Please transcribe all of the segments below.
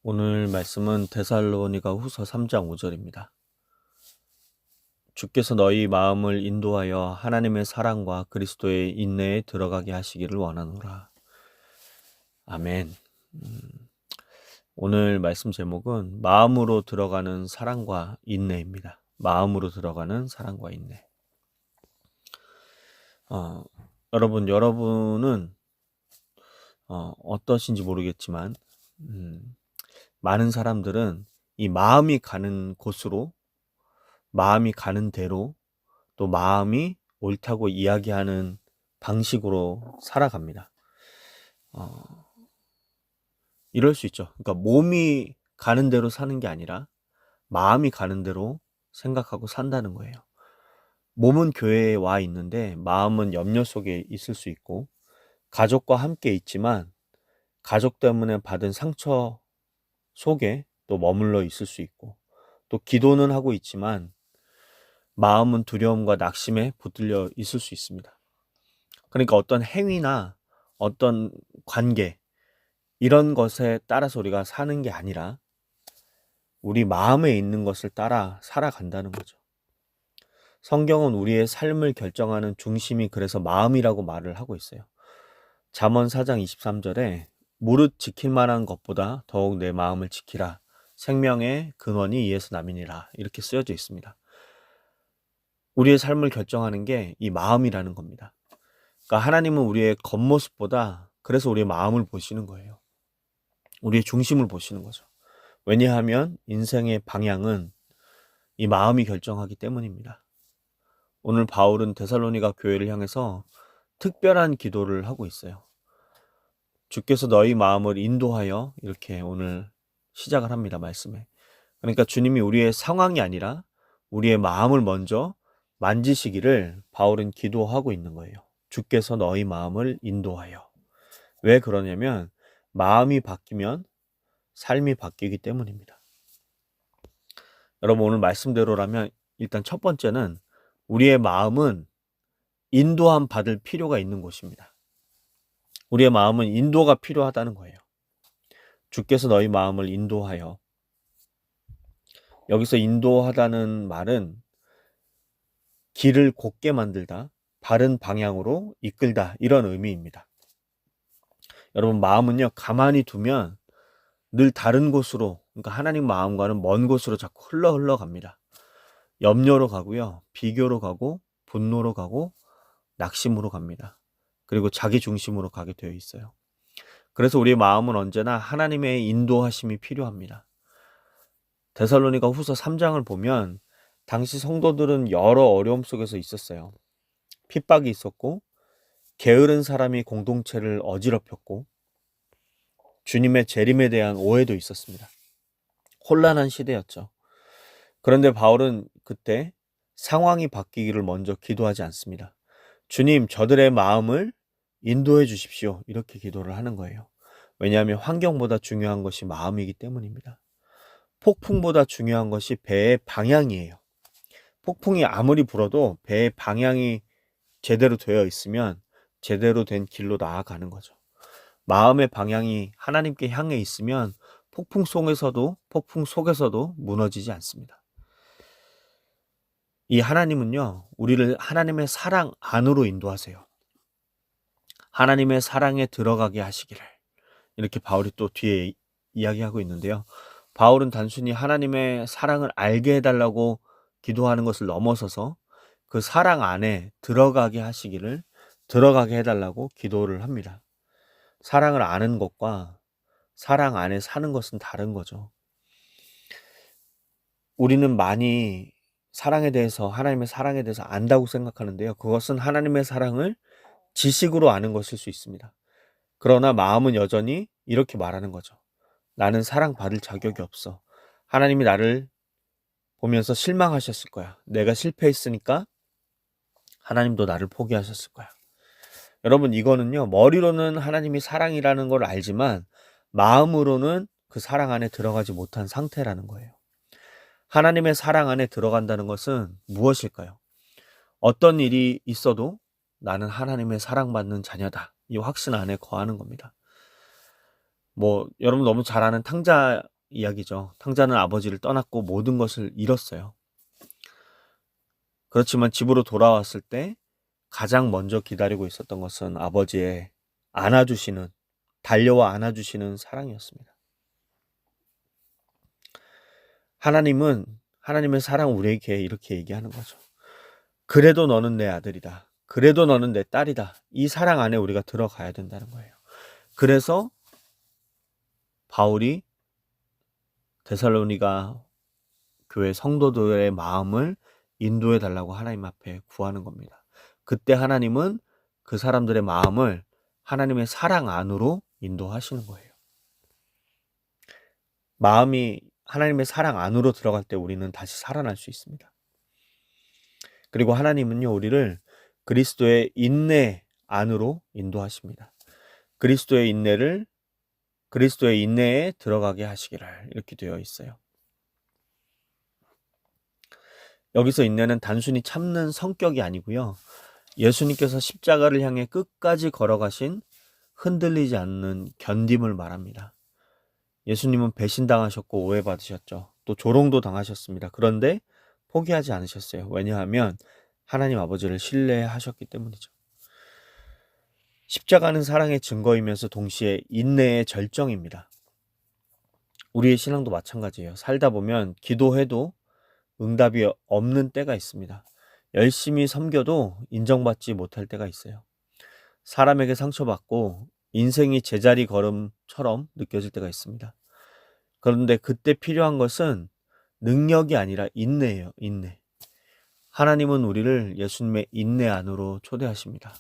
오늘 말씀은 데살로니가 후서 3장 5절입니다. 주께서 너희 마음을 인도하여 하나님의 사랑과 그리스도의 인내에 들어가게 하시기를 원하노라. 아멘. 오늘 말씀 제목은 마음으로 들어가는 사랑과 인내입니다. 마음으로 들어가는 사랑과 인내. 여러분은 어떠신지 모르겠지만 많은 사람들은 이 마음이 가는 곳으로, 마음이 가는 대로, 또 마음이 옳다고 이야기하는 방식으로 살아갑니다. 이럴 수 있죠. 그러니까 몸이 가는 대로 사는 게 아니라 마음이 가는 대로 생각하고 산다는 거예요. 몸은 교회에 와 있는데 마음은 염려 속에 있을 수 있고, 가족과 함께 있지만 가족 때문에 받은 상처 속에 또 머물러 있을 수 있고, 또 기도는 하고 있지만 마음은 두려움과 낙심에 붙들려 있을 수 있습니다. 그러니까 어떤 행위나 어떤 관계, 이런 것에 따라서 우리가 사는 게 아니라 우리 마음에 있는 것을 따라 살아간다는 거죠. 성경은 우리의 삶을 결정하는 중심이 그래서 마음이라고 말을 하고 있어요. 잠언 4장 23절에 무릇 지킬 만한 것보다 더욱 내 마음을 지키라. 생명의 근원이 이에서 남이니라. 이렇게 쓰여져 있습니다. 우리의 삶을 결정하는 게 이 마음이라는 겁니다. 그러니까 하나님은 우리의 겉모습보다 그래서 우리의 마음을 보시는 거예요. 우리의 중심을 보시는 거죠. 왜냐하면 인생의 방향은 이 마음이 결정하기 때문입니다. 오늘 바울은 데살로니가 교회를 향해서 특별한 기도를 하고 있어요. 주께서 너희 마음을 인도하여, 이렇게 오늘 시작을 합니다. 말씀에. 그러니까 주님이 우리의 상황이 아니라 우리의 마음을 먼저 만지시기를 바울은 기도하고 있는 거예요. 주께서 너희 마음을 인도하여. 왜 그러냐면 마음이 바뀌면 삶이 바뀌기 때문입니다. 여러분, 오늘 말씀대로라면 일단 첫 번째는 우리의 마음은 인도함 받을 필요가 있는 곳입니다. 우리의 마음은 인도가 필요하다는 거예요. 주께서 너희 마음을 인도하여. 여기서 인도하다는 말은 길을 곧게 만들다, 바른 방향으로 이끌다, 이런 의미입니다. 여러분, 마음은요, 가만히 두면 늘 다른 곳으로, 그러니까 하나님 마음과는 먼 곳으로 자꾸 흘러갑니다. 염려로 가고요, 비교로 가고, 분노로 가고, 낙심으로 갑니다. 그리고 자기 중심으로 가게 되어 있어요. 그래서 우리의 마음은 언제나 하나님의 인도하심이 필요합니다. 데살로니가 후서 3장을 보면 당시 성도들은 여러 어려움 속에서 있었어요. 핍박이 있었고, 게으른 사람이 공동체를 어지럽혔고, 주님의 재림에 대한 오해도 있었습니다. 혼란한 시대였죠. 그런데 바울은 그때 상황이 바뀌기를 먼저 기도하지 않습니다. 주님, 저들의 마음을 인도해 주십시오. 이렇게 기도를 하는 거예요. 왜냐하면 환경보다 중요한 것이 마음이기 때문입니다. 폭풍보다 중요한 것이 배의 방향이에요. 폭풍이 아무리 불어도 배의 방향이 제대로 되어 있으면 제대로 된 길로 나아가는 거죠. 마음의 방향이 하나님께 향해 있으면 폭풍 속에서도 무너지지 않습니다. 이 하나님은요, 우리를 하나님의 사랑 안으로 인도하세요. 하나님의 사랑에 들어가게 하시기를. 이렇게 바울이 또 뒤에 이야기하고 있는데요. 바울은 단순히 하나님의 사랑을 알게 해달라고 기도하는 것을 넘어서서 그 사랑 안에 들어가게 해달라고 기도를 합니다. 사랑을 아는 것과 사랑 안에 사는 것은 다른 거죠. 우리는 많이 하나님의 사랑에 대해서 안다고 생각하는데요. 그것은 하나님의 사랑을 지식으로 아는 것일 수 있습니다. 그러나 마음은 여전히 이렇게 말하는 거죠. 나는 사랑받을 자격이 없어. 하나님이 나를 보면서 실망하셨을 거야. 내가 실패했으니까 하나님도 나를 포기하셨을 거야. 여러분, 이거는요, 머리로는 하나님이 사랑이라는 걸 알지만 마음으로는 그 사랑 안에 들어가지 못한 상태라는 거예요. 하나님의 사랑 안에 들어간다는 것은 무엇일까요? 어떤 일이 있어도 나는 하나님의 사랑받는 자녀다. 이 확신 안에 거하는 겁니다. 여러분 너무 잘 아는 탕자 이야기죠. 탕자는 아버지를 떠났고 모든 것을 잃었어요. 그렇지만 집으로 돌아왔을 때 가장 먼저 기다리고 있었던 것은 아버지의 달려와 안아주시는 사랑이었습니다. 하나님은 하나님의 사랑 우리에게 이렇게 얘기하는 거죠. 그래도 너는 내 아들이다. 그래도 너는 내 딸이다. 이 사랑 안에 우리가 들어가야 된다는 거예요. 그래서 바울이 데살로니가 교회 성도들의 마음을 인도해 달라고 하나님 앞에 구하는 겁니다. 그때 하나님은 그 사람들의 마음을 하나님의 사랑 안으로 인도하시는 거예요. 마음이 하나님의 사랑 안으로 들어갈 때 우리는 다시 살아날 수 있습니다. 그리고 하나님은요, 우리를 그리스도의 인내 안으로 인도하십니다. 그리스도의 인내에 들어가게 하시기를, 이렇게 되어 있어요. 여기서 인내는 단순히 참는 성격이 아니고요. 예수님께서 십자가를 향해 끝까지 걸어가신 흔들리지 않는 견딤을 말합니다. 예수님은 배신당하셨고 오해받으셨죠. 또 조롱도 당하셨습니다. 그런데 포기하지 않으셨어요. 왜냐하면 하나님 아버지를 신뢰하셨기 때문이죠. 십자가는 사랑의 증거이면서 동시에 인내의 절정입니다. 우리의 신앙도 마찬가지예요. 살다 보면 기도해도 응답이 없는 때가 있습니다. 열심히 섬겨도 인정받지 못할 때가 있어요. 사람에게 상처받고 인생이 제자리 걸음처럼 느껴질 때가 있습니다. 그런데 그때 필요한 것은 능력이 아니라 인내예요. 인내. 하나님은 우리를 예수님의 인내 안으로 초대하십니다.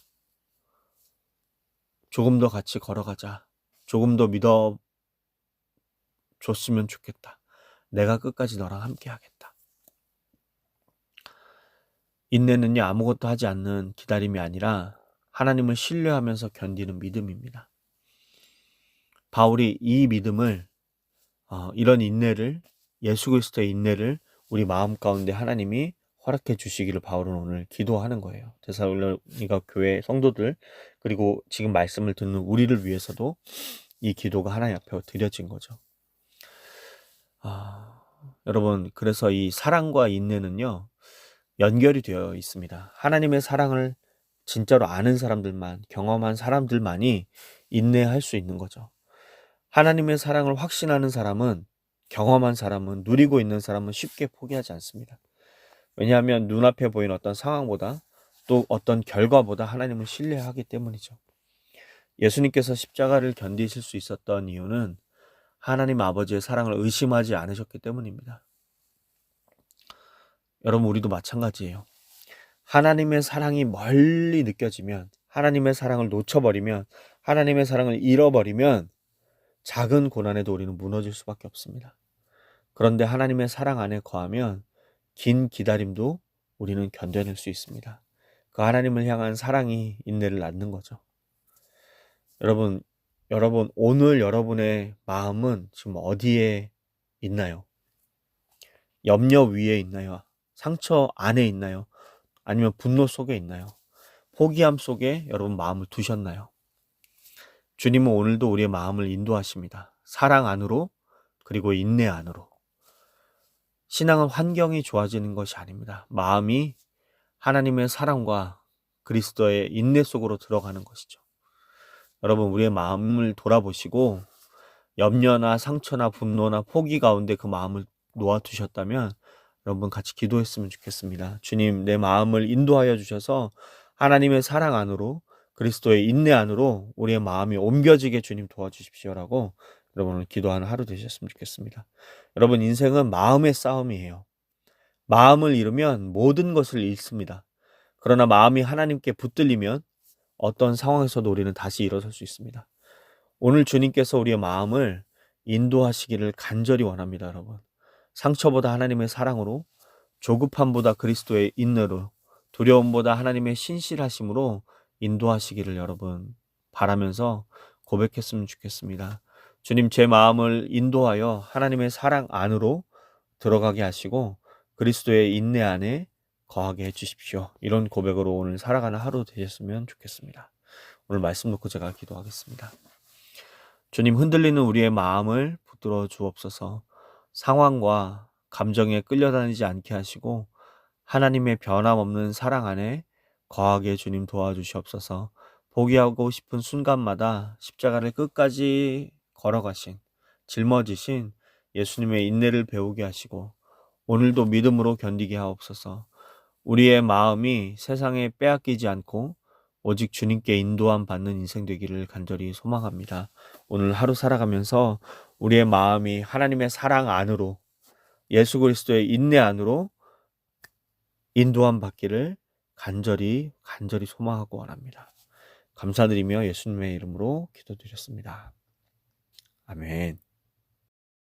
조금 더 같이 걸어가자. 조금 더 믿어줬으면 좋겠다. 내가 끝까지 너랑 함께 하겠다. 인내는요, 아무것도 하지 않는 기다림이 아니라 하나님을 신뢰하면서 견디는 믿음입니다. 바울이 이 믿음을, 이런 인내를, 예수 그리스도의 인내를 우리 마음 가운데 하나님이 허락해 주시기를 바울은 오늘 기도하는 거예요. 데살로니가 교회 성도들, 그리고 지금 말씀을 듣는 우리를 위해서도 이 기도가 하나님 앞에 드려진 거죠. 여러분, 그래서 이 사랑과 인내는요, 연결이 되어 있습니다. 하나님의 사랑을 진짜로 아는 사람들만, 경험한 사람들만이 인내할 수 있는 거죠. 하나님의 사랑을 확신하는 사람은, 경험한 사람은, 누리고 있는 사람은 쉽게 포기하지 않습니다. 왜냐하면 눈앞에 보이는 어떤 상황보다, 또 어떤 결과보다 하나님을 신뢰하기 때문이죠. 예수님께서 십자가를 견디실 수 있었던 이유는 하나님 아버지의 사랑을 의심하지 않으셨기 때문입니다. 여러분, 우리도 마찬가지예요. 하나님의 사랑이 멀리 느껴지면, 하나님의 사랑을 놓쳐버리면, 하나님의 사랑을 잃어버리면 작은 고난에도 우리는 무너질 수밖에 없습니다. 그런데 하나님의 사랑 안에 거하면 긴 기다림도 우리는 견뎌낼 수 있습니다. 그 하나님을 향한 사랑이 인내를 낳는 거죠. 여러분, 오늘 여러분의 마음은 지금 어디에 있나요? 염려 위에 있나요? 상처 안에 있나요? 아니면 분노 속에 있나요? 포기함 속에 여러분 마음을 두셨나요? 주님은 오늘도 우리의 마음을 인도하십니다. 사랑 안으로, 그리고 인내 안으로. 신앙은 환경이 좋아지는 것이 아닙니다. 마음이 하나님의 사랑과 그리스도의 인내 속으로 들어가는 것이죠. 여러분, 우리의 마음을 돌아보시고 염려나 상처나 분노나 포기 가운데 그 마음을 놓아두셨다면 여러분 같이 기도했으면 좋겠습니다. 주님, 내 마음을 인도하여 주셔서 하나님의 사랑 안으로, 그리스도의 인내 안으로 우리의 마음이 옮겨지게 주님 도와주십시오라고 여러분을 기도하는 하루 되셨으면 좋겠습니다. 여러분, 인생은 마음의 싸움이에요. 마음을 잃으면 모든 것을 잃습니다. 그러나 마음이 하나님께 붙들리면 어떤 상황에서도 우리는 다시 일어설 수 있습니다. 오늘 주님께서 우리의 마음을 인도하시기를 간절히 원합니다, 여러분. 상처보다 하나님의 사랑으로, 조급함보다 그리스도의 인내로, 두려움보다 하나님의 신실하심으로 인도하시기를 여러분 바라면서 고백했으면 좋겠습니다. 주님, 제 마음을 인도하여 하나님의 사랑 안으로 들어가게 하시고 그리스도의 인내 안에 거하게 해주십시오. 이런 고백으로 오늘 살아가는 하루 되셨으면 좋겠습니다. 오늘 말씀 놓고 제가 기도하겠습니다. 주님, 흔들리는 우리의 마음을 붙들어 주옵소서. 상황과 감정에 끌려다니지 않게 하시고 하나님의 변함없는 사랑 안에 거하게 주님 도와주시옵소서. 포기하고 싶은 순간마다 십자가를 끝까지 걸어가신, 짊어지신 예수님의 인내를 배우게 하시고 오늘도 믿음으로 견디게 하옵소서. 우리의 마음이 세상에 빼앗기지 않고 오직 주님께 인도함 받는 인생 되기를 간절히 소망합니다. 오늘 하루 살아가면서 우리의 마음이 하나님의 사랑 안으로, 예수 그리스도의 인내 안으로 인도함 받기를 간절히 소망하고 원합니다. 감사드리며 예수님의 이름으로 기도드렸습니다. 아멘.